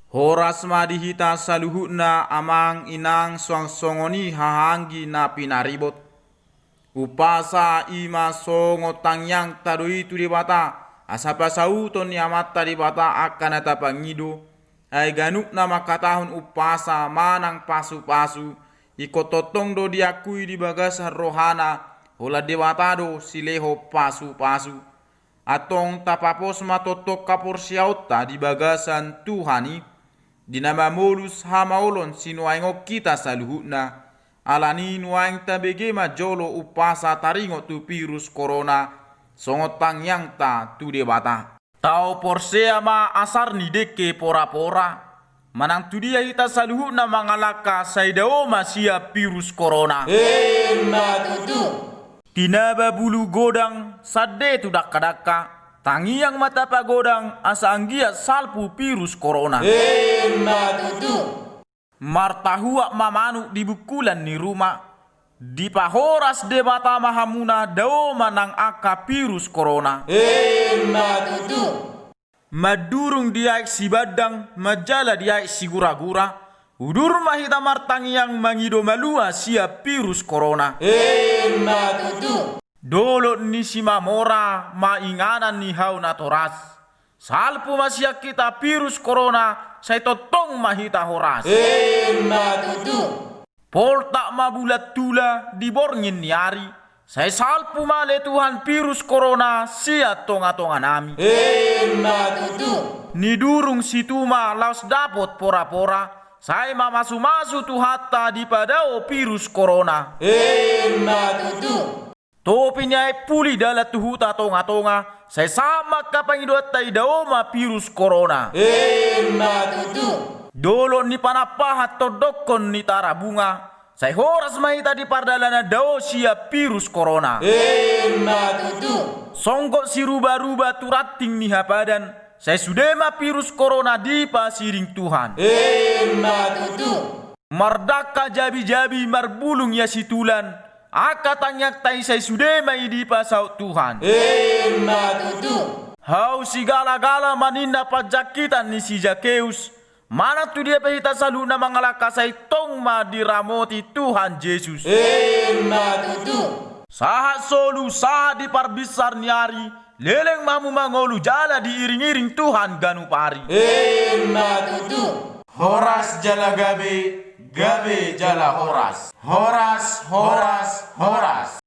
Horas madihita saluhutna amang inang songoni hahanggi na pinaribot. Upasa ima songo tangyang tadui tu di bata. Asapa sauton ni amata di bata akan atapangido. Ay ganuk na makatahun upasa manang pasu-pasu. Ikototong do diakui di bagasan rohana. Hola dewatado sileho pasu-pasu. Atong tapapos matotok kapor siauta di bagasan Tuhani. Dinama molus hamaolon sinuaingo kita saluhutna. Alani nuaing tabegema jolo upasa taringo tu virus corona. Songotang yang ta tu debata. Tau porsea ma asar ni deke pora-pora. Manang tu dia ita saluhutna mangalaka saidao masia virus corona. Matutu. Tinaba bulu godang sade tu dakka-dakka. Tangi yang mata pagodang asa anggia salpu virus corona. Matutu. Martahua mamanu di bukulan ni rumah. Di pahoras debata mahamuna dao manang aka virus corona. Matutu. Madurung dia si badang, majala dia si gura-gura. Udur mahita martangi yang mangido malua sia virus corona. Matutu. Dolo ni si mamora mainganan ni hau natoras. Salpu masya kita virus corona saya totong mahita horas. Matutu. Pol tak mabulat tula diborngin niari. Saya salpu male Tuhan virus corona sia tonga-tonga nami. Matutu. Ni durung situma laos dapot pora-pora. Saya mamasu-masu tu hatta di padao virus corona. Matutu. Topi niya puli dala tuhuta tonga-tonga. Saya sama kapangidot tay daoma virus corona. Matutu. Dolo ni panapahat todokon ni tarabunga. Saya horas mahita di pardalana dao siya virus corona. Matutu. Songkok si ruba-ruba turating ni hapadan. Saya sudema virus corona di pasiring Tuhan. Matutu. Mardaka jabi-jabi marbulung ya situlan. Akatanyak tay say sudema di pasaw Tuhan. Matutu. Hau si gala-gala maninda pajakitan ni si Zakeus. Mana tu dia pahita salu na mangalaka say tong madiramoti Tuhan Yesus. Matutu. Sahat solu sahat di parbisar niari. Leleng mamu mangolu jala diiring-iring Tuhan ganupari. Matutu. Horas jala gabe, gabe jala horas. Horas, horas, horas.